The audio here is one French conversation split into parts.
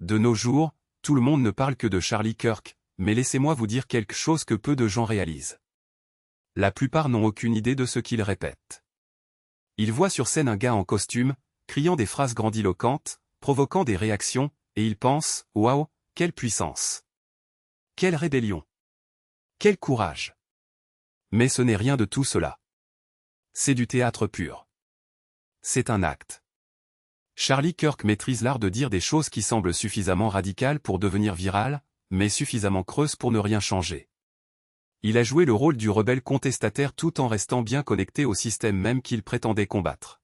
de nos jours, tout le monde ne parle que de Charlie Kirk, mais laissez-moi vous dire quelque chose que peu de gens réalisent. La plupart n'ont aucune idée de ce qu'il répète. Il voit sur scène un gars en costume, criant des phrases grandiloquentes, provoquant des réactions, et il pense « Waouh, quelle puissance! Quelle rébellion! Quel courage !» Mais ce n'est rien de tout cela. C'est du théâtre pur. C'est un acte. Charlie Kirk maîtrise l'art de dire des choses qui semblent suffisamment radicales pour devenir virales, mais suffisamment creuses pour ne rien changer. Il a joué le rôle du rebelle contestataire tout en restant bien connecté au système même qu'il prétendait combattre.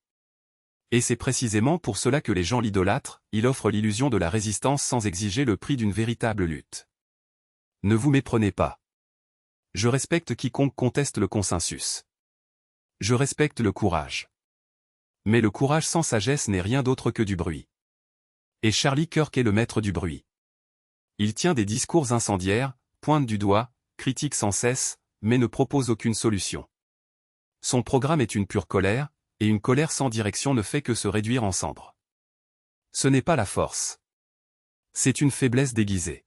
Et c'est précisément pour cela que les gens l'idolâtrent, il offre l'illusion de la résistance sans exiger le prix d'une véritable lutte. Ne vous méprenez pas. Je respecte quiconque conteste le consensus. Je respecte le courage. Mais le courage sans sagesse n'est rien d'autre que du bruit. Et Charlie Kirk est le maître du bruit. Il tient des discours incendiaires, pointe du doigt, critique sans cesse, mais ne propose aucune solution. Son programme est une pure colère, et une colère sans direction ne fait que se réduire en cendres. Ce n'est pas la force. C'est une faiblesse déguisée.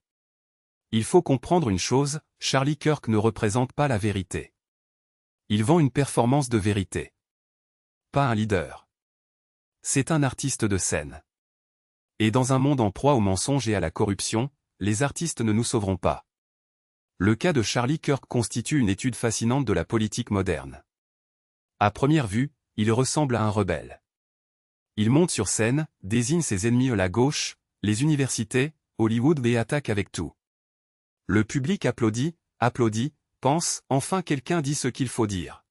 Il faut comprendre une chose, Charlie Kirk ne représente pas la vérité. Il vend une performance de vérité. Pas un leader. C'est un artiste de scène. Et dans un monde en proie au mensonge et à la corruption, les artistes ne nous sauveront pas. Le cas de Charlie Kirk constitue une étude fascinante de la politique moderne. À première vue, il ressemble à un rebelle. Il monte sur scène, désigne ses ennemis à la gauche, les universités, Hollywood et attaque avec tout. Le public applaudit, pense, enfin quelqu'un dit ce qu'il faut dire.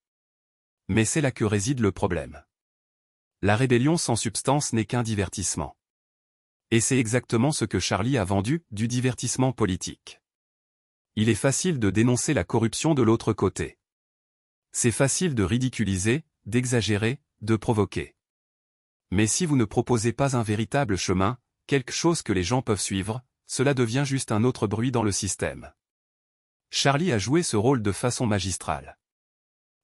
Mais c'est là que réside le problème. La rébellion sans substance n'est qu'un divertissement. Et c'est exactement ce que Charlie a vendu, du divertissement politique. Il est facile de dénoncer la corruption de l'autre côté. C'est facile de ridiculiser, d'exagérer, de provoquer. Mais si vous ne proposez pas un véritable chemin, quelque chose que les gens peuvent suivre, cela devient juste un autre bruit dans le système. Charlie a joué ce rôle de façon magistrale.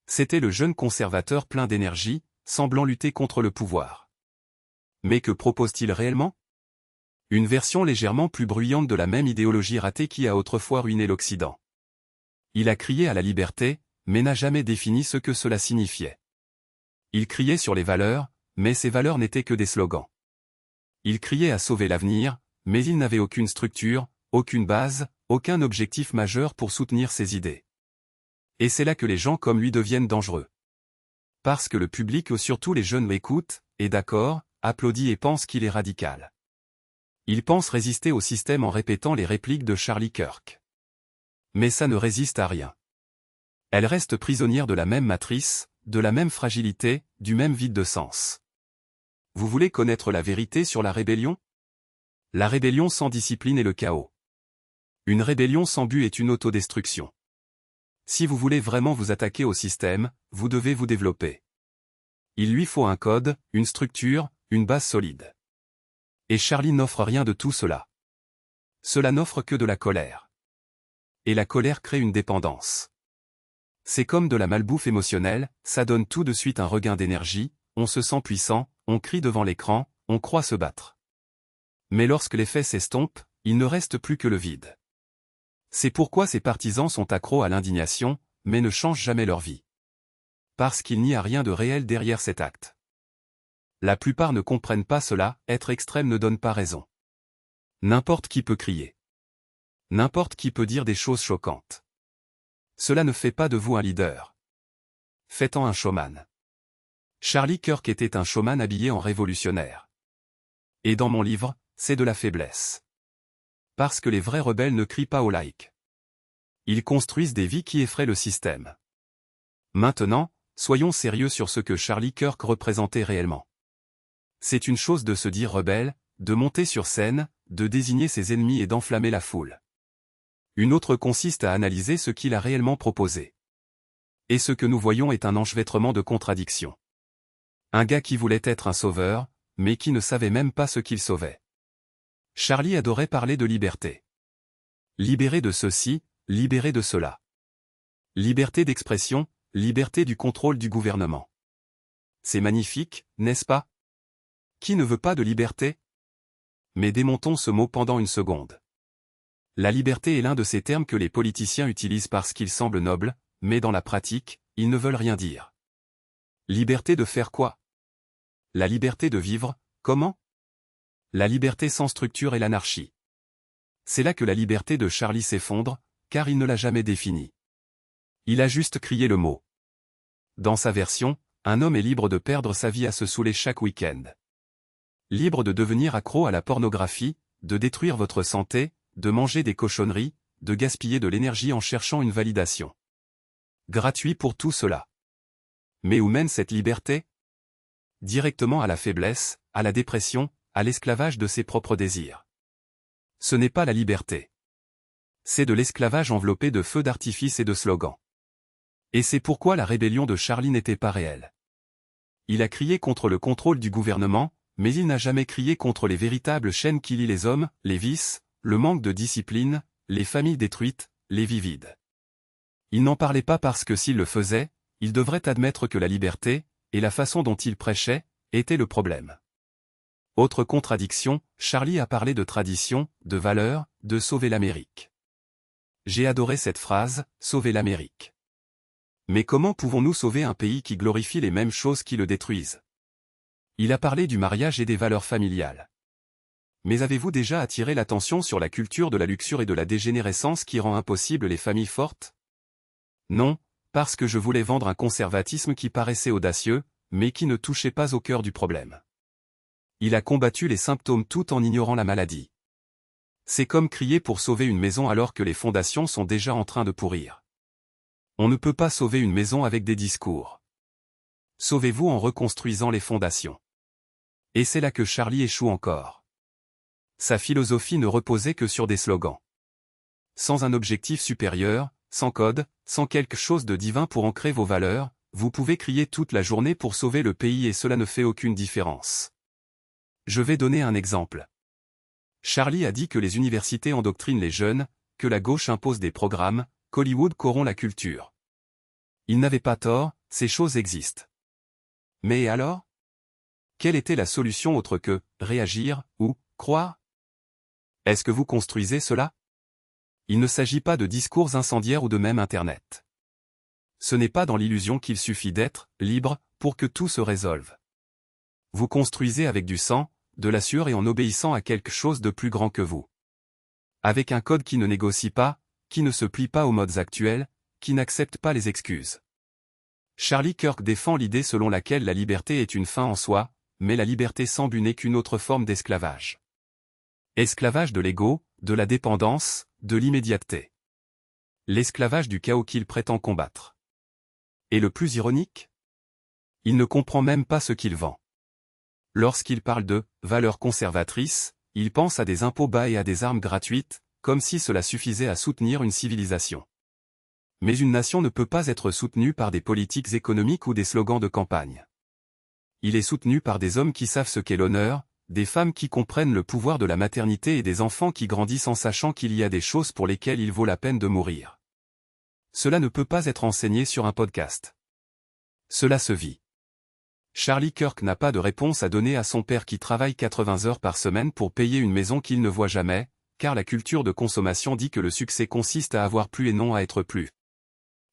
C'était le jeune conservateur plein d'énergie, semblant lutter contre le pouvoir. Mais que propose-t-il réellement? Une version légèrement plus bruyante de la même idéologie ratée qui a autrefois ruiné l'Occident. Il a crié à la liberté, mais n'a jamais défini ce que cela signifiait. Il criait sur les valeurs, mais ces valeurs n'étaient que des slogans. Il criait à sauver l'avenir, mais il n'avait aucune structure, aucune base, aucun objectif majeur pour soutenir ses idées. Et c'est là que les gens comme lui deviennent dangereux. Parce que le public ou surtout les jeunes l'écoutent, est d'accord, applaudit et pense qu'il est radical. Il pense résister au système en répétant les répliques de Charlie Kirk. Mais ça ne résiste à rien. Elle reste prisonnière de la même matrice, de la même fragilité, du même vide de sens. Vous voulez connaître la vérité sur la rébellion? La rébellion sans discipline est le chaos. Une rébellion sans but est une autodestruction. Si vous voulez vraiment vous attaquer au système, vous devez vous développer. Il lui faut un code, une structure, une base solide. Et Charlie n'offre rien de tout cela. Cela n'offre que de la colère. Et la colère crée une dépendance. C'est comme de la malbouffe émotionnelle, ça donne tout de suite un regain d'énergie, on se sent puissant, on crie devant l'écran, on croit se battre. Mais lorsque l'effet s'estompe, il ne reste plus que le vide. C'est pourquoi ces partisans sont accros à l'indignation, mais ne changent jamais leur vie. Parce qu'il n'y a rien de réel derrière cet acte. La plupart ne comprennent pas cela, être extrême ne donne pas raison. N'importe qui peut crier. N'importe qui peut dire des choses choquantes. Cela ne fait pas de vous un leader. Faites-en un showman. Charlie Kirk était un showman habillé en révolutionnaire. Et dans mon livre, c'est de la faiblesse. Parce que les vrais rebelles ne crient pas au like. Ils construisent des vies qui effraient le système. Maintenant, soyons sérieux sur ce que Charlie Kirk représentait réellement. C'est une chose de se dire rebelle, de monter sur scène, de désigner ses ennemis et d'enflammer la foule. Une autre consiste à analyser ce qu'il a réellement proposé. Et ce que nous voyons est un enchevêtrement de contradictions. Un gars qui voulait être un sauveur, mais qui ne savait même pas ce qu'il sauvait. Charlie adorait parler de liberté. Libéré de ceci, libéré de cela. Liberté d'expression, liberté du contrôle du gouvernement. C'est magnifique, n'est-ce pas? Qui ne veut pas de liberté? Mais démontons ce mot pendant une seconde. La liberté est l'un de ces termes que les politiciens utilisent parce qu'ils semblent nobles, mais dans la pratique, ils ne veulent rien dire. Liberté de faire quoi? La liberté de vivre, comment? La liberté sans structure et l'anarchie. C'est là que la liberté de Charlie s'effondre, car il ne l'a jamais définie. Il a juste crié le mot. Dans sa version, un homme est libre de perdre sa vie à se saouler chaque week-end. Libre de devenir accro à la pornographie, de détruire votre santé, de manger des cochonneries, de gaspiller de l'énergie en cherchant une validation. Gratuit pour tout cela. Mais où mène cette liberté? Directement à la faiblesse, à la dépression, à l'esclavage de ses propres désirs. Ce n'est pas la liberté. C'est de l'esclavage enveloppé de feux d'artifice et de slogans. Et c'est pourquoi la rébellion de Charlie n'était pas réelle. Il a crié contre le contrôle du gouvernement, mais il n'a jamais crié contre les véritables chaînes qui lient les hommes, les vices, le manque de discipline, les familles détruites, les vies vides. Il n'en parlait pas parce que s'il le faisait, il devrait admettre que la liberté, et la façon dont il prêchait, était le problème. Autre contradiction, Charlie a parlé de tradition, de valeurs, de sauver l'Amérique. J'ai adoré cette phrase, sauver l'Amérique. Mais comment pouvons-nous sauver un pays qui glorifie les mêmes choses qui le détruisent? Il a parlé du mariage et des valeurs familiales. Mais avez-vous déjà attiré l'attention sur la culture de la luxure et de la dégénérescence qui rend impossible les familles fortes? Non, parce que je voulais vendre un conservatisme qui paraissait audacieux, mais qui ne touchait pas au cœur du problème. Il a combattu les symptômes tout en ignorant la maladie. C'est comme crier pour sauver une maison alors que les fondations sont déjà en train de pourrir. On ne peut pas sauver une maison avec des discours. Sauvez-vous en reconstruisant les fondations. Et c'est là que Charlie échoue encore. Sa philosophie ne reposait que sur des slogans. Sans un objectif supérieur, sans code, sans quelque chose de divin pour ancrer vos valeurs, vous pouvez crier toute la journée pour sauver le pays et cela ne fait aucune différence. Je vais donner un exemple. Charlie a dit que les universités endoctrinent les jeunes, que la gauche impose des programmes, qu'Hollywood corrompt la culture. Il n'avait pas tort, ces choses existent. Mais alors? Quelle était la solution autre que réagir ou croire? Est-ce que vous construisez cela? Il ne s'agit pas de discours incendiaires ou de même Internet. Ce n'est pas dans l'illusion qu'il suffit d'être libre pour que tout se résolve. Vous construisez avec du sang, de la sueur et en obéissant à quelque chose de plus grand que vous. Avec un code qui ne négocie pas, qui ne se plie pas aux modes actuels, qui n'accepte pas les excuses. Charlie Kirk défend l'idée selon laquelle la liberté est une fin en soi, mais la liberté sans but n'est qu'une autre forme d'esclavage. Esclavage de l'ego, de la dépendance, de l'immédiateté. L'esclavage du chaos qu'il prétend combattre. Et le plus ironique? Il ne comprend même pas ce qu'il vend. Lorsqu'il parle de « valeurs conservatrices », il pense à des impôts bas et à des armes gratuites, comme si cela suffisait à soutenir une civilisation. Mais une nation ne peut pas être soutenue par des politiques économiques ou des slogans de campagne. Il est soutenu par des hommes qui savent ce qu'est l'honneur, des femmes qui comprennent le pouvoir de la maternité et des enfants qui grandissent en sachant qu'il y a des choses pour lesquelles il vaut la peine de mourir. Cela ne peut pas être enseigné sur un podcast. Cela se vit. Charlie Kirk n'a pas de réponse à donner à son père qui travaille 80 heures par semaine pour payer une maison qu'il ne voit jamais, car la culture de consommation dit que le succès consiste à avoir plus et non à être plus.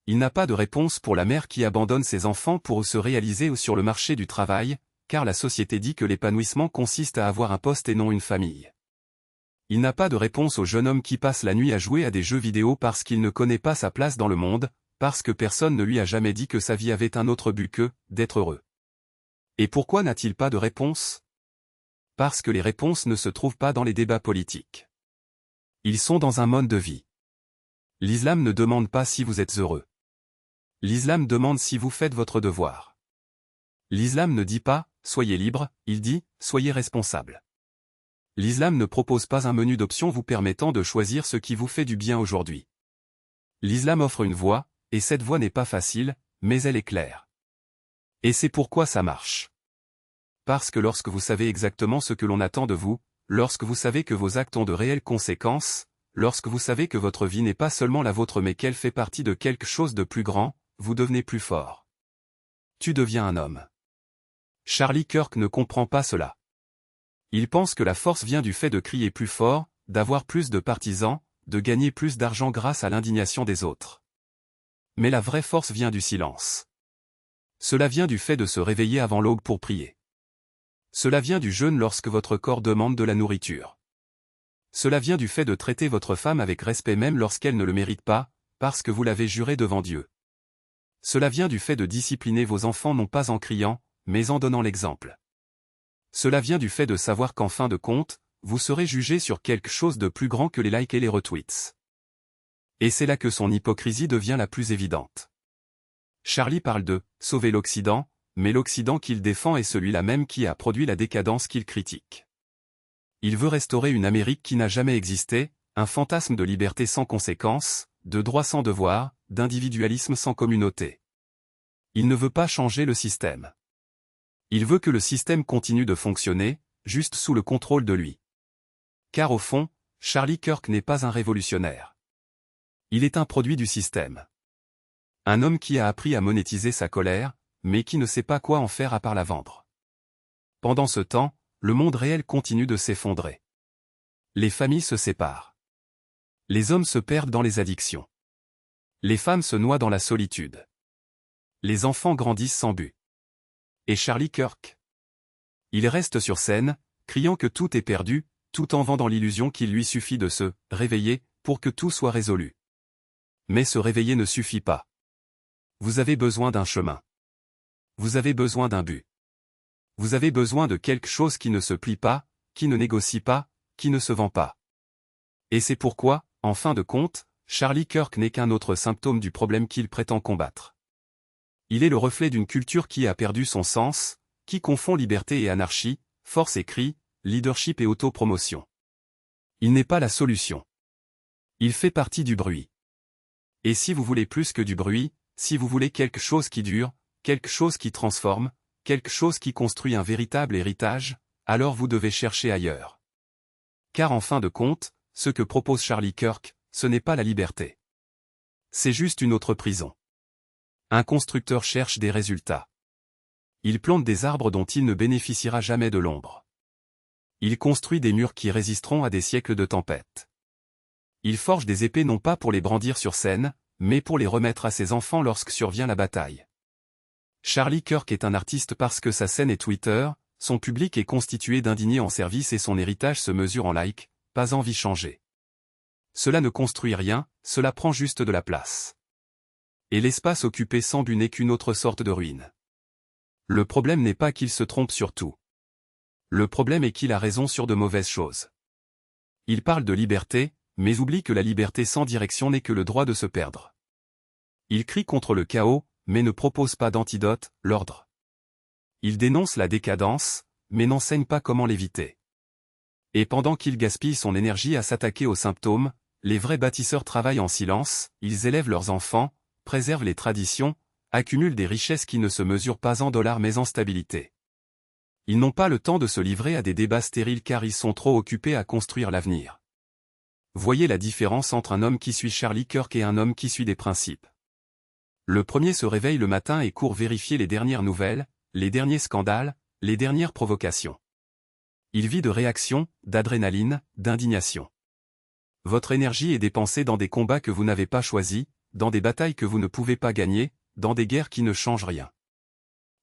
Il n'a pas de réponse pour la mère qui abandonne ses enfants pour se réaliser sur le marché du travail, car la société dit que l'épanouissement consiste à avoir un poste et non une famille. Il n'a pas de réponse au jeune homme qui passe la nuit à jouer à des jeux vidéo parce qu'il ne connaît pas sa place dans le monde, parce que personne ne lui a jamais dit que sa vie avait un autre but que d'être heureux. Et pourquoi n'a-t-il pas de réponse? Parce que les réponses ne se trouvent pas dans les débats politiques. Ils sont dans un mode de vie. L'islam ne demande pas si vous êtes heureux. L'islam demande si vous faites votre devoir. L'islam ne dit pas « soyez libre », il dit « soyez responsable ». L'islam ne propose pas un menu d'options vous permettant de choisir ce qui vous fait du bien aujourd'hui. L'islam offre une voie, et cette voie n'est pas facile, mais elle est claire. Et c'est pourquoi ça marche. Parce que lorsque vous savez exactement ce que l'on attend de vous, lorsque vous savez que vos actes ont de réelles conséquences, lorsque vous savez que votre vie n'est pas seulement la vôtre mais qu'elle fait partie de quelque chose de plus grand, vous devenez plus fort. Tu deviens un homme. Charlie Kirk ne comprend pas cela. Il pense que la force vient du fait de crier plus fort, d'avoir plus de partisans, de gagner plus d'argent grâce à l'indignation des autres. Mais la vraie force vient du silence. Cela vient du fait de se réveiller avant l'aube pour prier. Cela vient du jeûne lorsque votre corps demande de la nourriture. Cela vient du fait de traiter votre femme avec respect même lorsqu'elle ne le mérite pas, parce que vous l'avez juré devant Dieu. Cela vient du fait de discipliner vos enfants non pas en criant, mais en donnant l'exemple. Cela vient du fait de savoir qu'en fin de compte, vous serez jugé sur quelque chose de plus grand que les likes et les retweets. Et c'est là que son hypocrisie devient la plus évidente. Charlie parle de « sauver l'Occident », mais l'Occident qu'il défend est celui-là même qui a produit la décadence qu'il critique. Il veut restaurer une Amérique qui n'a jamais existé, un fantasme de liberté sans conséquence, de droit sans devoir, d'individualisme sans communauté. Il ne veut pas changer le système. Il veut que le système continue de fonctionner, juste sous le contrôle de lui. Car au fond, Charlie Kirk n'est pas un révolutionnaire. Il est un produit du système. Un homme qui a appris à monétiser sa colère, mais qui ne sait pas quoi en faire à part la vendre. Pendant ce temps, le monde réel continue de s'effondrer. Les familles se séparent. Les hommes se perdent dans les addictions. Les femmes se noient dans la solitude. Les enfants grandissent sans but. Et Charlie Kirk? Il reste sur scène, criant que tout est perdu, tout en vendant l'illusion qu'il lui suffit de se réveiller pour que tout soit résolu. Mais se réveiller ne suffit pas. Vous avez besoin d'un chemin. Vous avez besoin d'un but. Vous avez besoin de quelque chose qui ne se plie pas, qui ne négocie pas, qui ne se vend pas. Et c'est pourquoi, en fin de compte, Charlie Kirk n'est qu'un autre symptôme du problème qu'il prétend combattre. Il est le reflet d'une culture qui a perdu son sens, qui confond liberté et anarchie, force et cri, leadership et autopromotion. Il n'est pas la solution. Il fait partie du bruit. Et si vous voulez plus que du bruit, si vous voulez quelque chose qui dure, quelque chose qui transforme, quelque chose qui construit un véritable héritage, alors vous devez chercher ailleurs. Car en fin de compte, ce que propose Charlie Kirk, ce n'est pas la liberté. C'est juste une autre prison. Un constructeur cherche des résultats. Il plante des arbres dont il ne bénéficiera jamais de l'ombre. Il construit des murs qui résisteront à des siècles de tempêtes. Il forge des épées non pas pour les brandir sur scène, mais pour les remettre à ses enfants lorsque survient la bataille. Charlie Kirk est un artiste parce que sa scène est Twitter, son public est constitué d'indignés en service et son héritage se mesure en likes, pas en vie changée. Cela ne construit rien, cela prend juste de la place. Et l'espace occupé sans but n'est qu'une autre sorte de ruine. Le problème n'est pas qu'il se trompe sur tout. Le problème est qu'il a raison sur de mauvaises choses. Il parle de liberté, mais oublie que la liberté sans direction n'est que le droit de se perdre. Il crie contre le chaos, mais ne propose pas d'antidote, l'ordre. Il dénonce la décadence, mais n'enseigne pas comment l'éviter. Et pendant qu'il gaspille son énergie à s'attaquer aux symptômes, les vrais bâtisseurs travaillent en silence, ils élèvent leurs enfants, préservent les traditions, accumulent des richesses qui ne se mesurent pas en dollars mais en stabilité. Ils n'ont pas le temps de se livrer à des débats stériles car ils sont trop occupés à construire l'avenir. Voyez la différence entre un homme qui suit Charlie Kirk et un homme qui suit des principes. Le premier se réveille le matin et court vérifier les dernières nouvelles, les derniers scandales, les dernières provocations. Il vit de réactions, d'adrénaline, d'indignation. Votre énergie est dépensée dans des combats que vous n'avez pas choisis, dans des batailles que vous ne pouvez pas gagner, dans des guerres qui ne changent rien.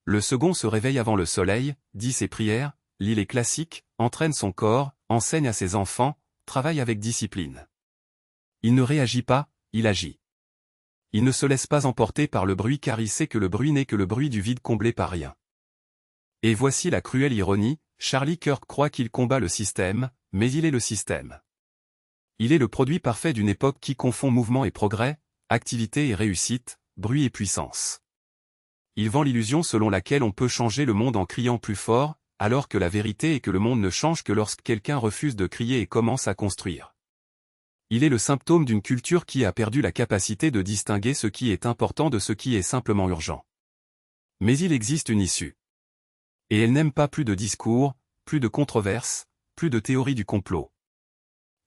Le second se réveille avant le soleil, dit ses prières, lit les classiques, entraîne son corps, enseigne à ses enfants, travaille avec discipline. Il ne réagit pas, il agit. Il ne se laisse pas emporter par le bruit car il sait que le bruit n'est que le bruit du vide comblé par rien. Et voici la cruelle ironie, Charlie Kirk croit qu'il combat le système, mais il est le système. Il est le produit parfait d'une époque qui confond mouvement et progrès, activité et réussite, bruit et puissance. Il vend l'illusion selon laquelle on peut changer le monde en criant plus fort, alors que la vérité est que le monde ne change que lorsque quelqu'un refuse de crier et commence à construire. Il est le symptôme d'une culture qui a perdu la capacité de distinguer ce qui est important de ce qui est simplement urgent. Mais il existe une issue. Et elle n'aime pas plus de discours, plus de controverses, plus de théories du complot.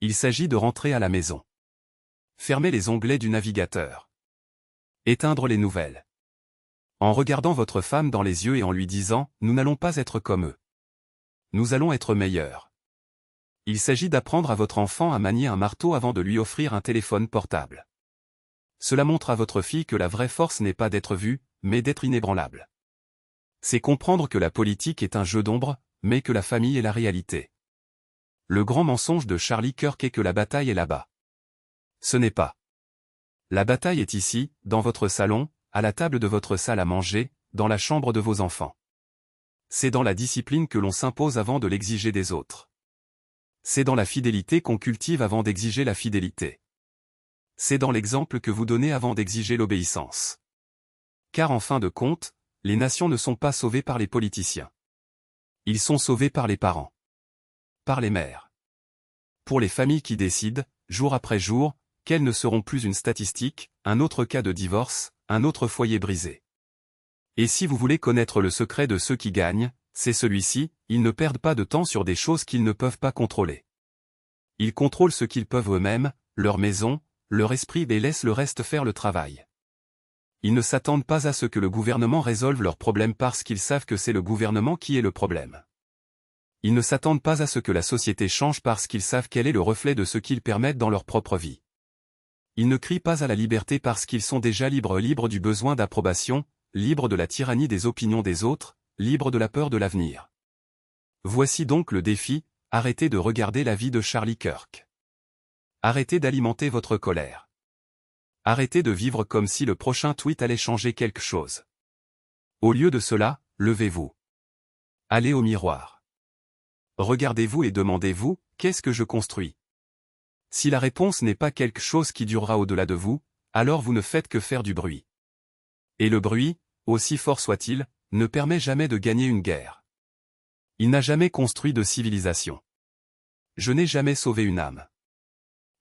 Il s'agit de rentrer à la maison. Fermer les onglets du navigateur. Éteindre les nouvelles. En regardant votre femme dans les yeux et en lui disant « Nous n'allons pas être comme eux. Nous allons être meilleurs. Il s'agit d'apprendre à votre enfant à manier un marteau avant de lui offrir un téléphone portable. Cela montre à votre fille que la vraie force n'est pas d'être vue, mais d'être inébranlable. C'est comprendre que la politique est un jeu d'ombre, mais que la famille est la réalité. Le grand mensonge de Charlie Kirk est que la bataille est là-bas. Ce n'est pas. La bataille est ici, dans votre salon, à la table de votre salle à manger, dans la chambre de vos enfants. C'est dans la discipline que l'on s'impose avant de l'exiger des autres. C'est dans la fidélité qu'on cultive avant d'exiger la fidélité. C'est dans l'exemple que vous donnez avant d'exiger l'obéissance. Car en fin de compte, les nations ne sont pas sauvées par les politiciens. Ils sont sauvés par les parents. Par les mères. Pour les familles qui décident, jour après jour, qu'elles ne seront plus une statistique, un autre cas de divorce, un autre foyer brisé. Et si vous voulez connaître le secret de ceux qui gagnent, c'est celui-ci, ils ne perdent pas de temps sur des choses qu'ils ne peuvent pas contrôler. Ils contrôlent ce qu'ils peuvent eux-mêmes, leur maison, leur esprit et laissent le reste faire le travail. Ils ne s'attendent pas à ce que le gouvernement résolve leurs problèmes parce qu'ils savent que c'est le gouvernement qui est le problème. Ils ne s'attendent pas à ce que la société change parce qu'ils savent quel est le reflet de ce qu'ils permettent dans leur propre vie. Ils ne crient pas à la liberté parce qu'ils sont déjà libres du besoin d'approbation, libres de la tyrannie des opinions des autres, libres de la peur de l'avenir. Voici donc le défi, arrêtez de regarder la vie de Charlie Kirk. Arrêtez d'alimenter votre colère. Arrêtez de vivre comme si le prochain tweet allait changer quelque chose. Au lieu de cela, levez-vous. Allez au miroir. Regardez-vous et demandez-vous, qu'est-ce que je construis? Si la réponse n'est pas quelque chose qui durera au-delà de vous, alors vous ne faites que faire du bruit. Et le bruit, aussi fort soit-il, ne permet jamais de gagner une guerre. Il n'a jamais construit de civilisation. Je n'ai jamais sauvé une âme.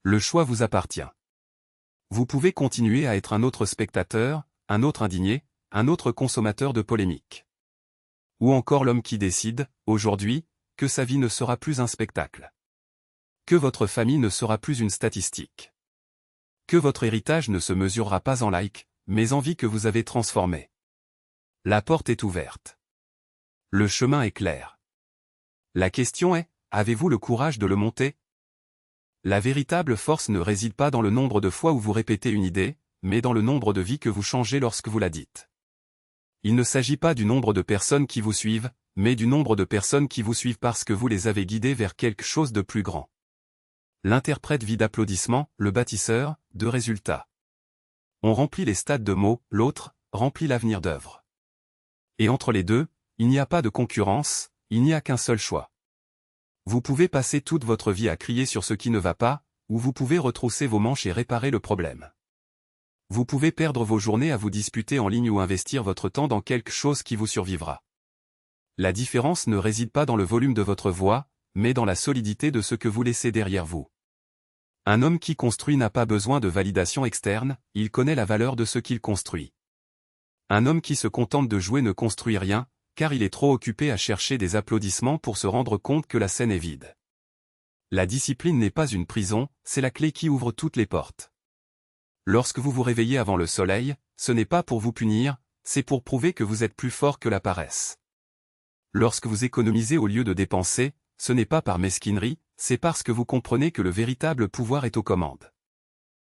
Le choix vous appartient. Vous pouvez continuer à être un autre spectateur, un autre indigné, un autre consommateur de polémiques. Ou encore l'homme qui décide, aujourd'hui, que sa vie ne sera plus un spectacle. Que votre famille ne sera plus une statistique. Que votre héritage ne se mesurera pas en likes, mais en vie que vous avez transformée. La porte est ouverte. Le chemin est clair. La question est, avez-vous le courage de le monter? La véritable force ne réside pas dans le nombre de fois où vous répétez une idée, mais dans le nombre de vies que vous changez lorsque vous la dites. Il ne s'agit pas du nombre de personnes qui vous suivent, mais du nombre de personnes qui vous suivent parce que vous les avez guidées vers quelque chose de plus grand. L'interprète vit d'applaudissements, le bâtisseur, de résultats. On remplit les stades de mots, l'autre, remplit l'avenir d'œuvres. Et entre les deux, il n'y a pas de concurrence, il n'y a qu'un seul choix. Vous pouvez passer toute votre vie à crier sur ce qui ne va pas, ou vous pouvez retrousser vos manches et réparer le problème. Vous pouvez perdre vos journées à vous disputer en ligne ou investir votre temps dans quelque chose qui vous survivra. La différence ne réside pas dans le volume de votre voix, mais dans la solidité de ce que vous laissez derrière vous. Un homme qui construit n'a pas besoin de validation externe, il connaît la valeur de ce qu'il construit. Un homme qui se contente de jouer ne construit rien, car il est trop occupé à chercher des applaudissements pour se rendre compte que la scène est vide. La discipline n'est pas une prison, c'est la clé qui ouvre toutes les portes. Lorsque vous vous réveillez avant le soleil, ce n'est pas pour vous punir, c'est pour prouver que vous êtes plus fort que la paresse. Lorsque vous économisez au lieu de dépenser, ce n'est pas par mesquinerie, c'est parce que vous comprenez que le véritable pouvoir est aux commandes.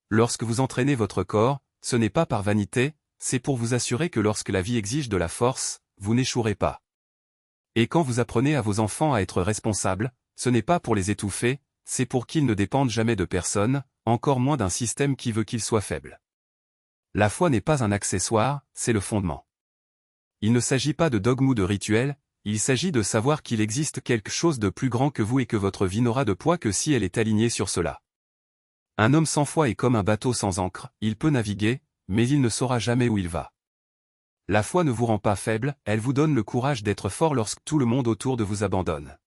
Lorsque vous entraînez votre corps, ce n'est pas par vanité, c'est pour vous assurer que lorsque la vie exige de la force, vous n'échouerez pas. Et quand vous apprenez à vos enfants à être responsables, ce n'est pas pour les étouffer, c'est pour qu'ils ne dépendent jamais de personne, encore moins d'un système qui veut qu'ils soient faibles. La foi n'est pas un accessoire, c'est le fondement. Il ne s'agit pas de dogme ou de rituel, il s'agit de savoir qu'il existe quelque chose de plus grand que vous et que votre vie n'aura de poids que si elle est alignée sur cela. Un homme sans foi est comme un bateau sans ancre, il peut naviguer, mais il ne saura jamais où il va. La foi ne vous rend pas faible, elle vous donne le courage d'être fort lorsque tout le monde autour de vous abandonne.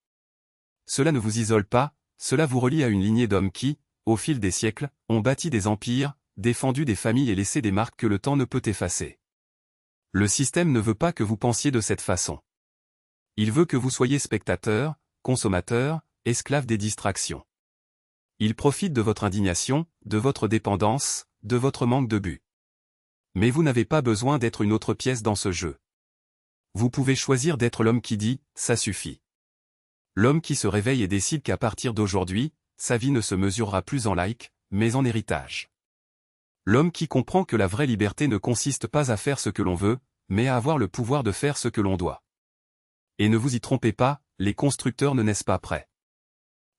Cela ne vous isole pas, cela vous relie à une lignée d'hommes qui, au fil des siècles, ont bâti des empires, défendu des familles et laissé des marques que le temps ne peut effacer. Le système ne veut pas que vous pensiez de cette façon. Il veut que vous soyez spectateur, consommateur, esclave des distractions. Il profite de votre indignation, de votre dépendance, de votre manque de but. Mais vous n'avez pas besoin d'être une autre pièce dans ce jeu. Vous pouvez choisir d'être l'homme qui dit « ça suffit ». L'homme qui se réveille et décide qu'à partir d'aujourd'hui, sa vie ne se mesurera plus en likes, mais en héritage. L'homme qui comprend que la vraie liberté ne consiste pas à faire ce que l'on veut, mais à avoir le pouvoir de faire ce que l'on doit. Et ne vous y trompez pas, les constructeurs ne naissent pas prêts.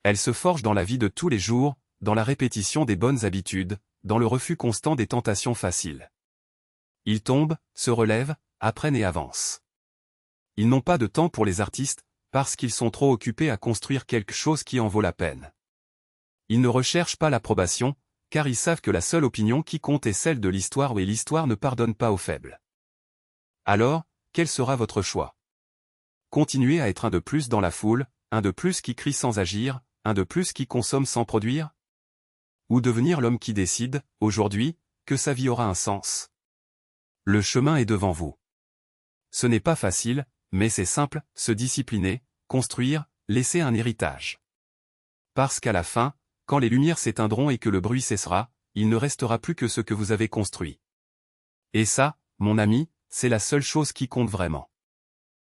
Elles se forgent dans la vie de tous les jours, dans la répétition des bonnes habitudes, dans le refus constant des tentations faciles. Ils tombent, se relèvent, apprennent et avancent. Ils n'ont pas de temps pour les artistes, parce qu'ils sont trop occupés à construire quelque chose qui en vaut la peine. Ils ne recherchent pas l'approbation, car ils savent que la seule opinion qui compte est celle de l'histoire et l'histoire ne pardonne pas aux faibles. Alors, quel sera votre choix? Continuer à être un de plus dans la foule, un de plus qui crie sans agir, un de plus qui consomme sans produire? Ou devenir l'homme qui décide, aujourd'hui, que sa vie aura un sens? Le chemin est devant vous. Ce n'est pas facile, mais c'est simple, se discipliner, construire, laisser un héritage. Parce qu'à la fin, quand les lumières s'éteindront et que le bruit cessera, il ne restera plus que ce que vous avez construit. Et ça, mon ami, c'est la seule chose qui compte vraiment.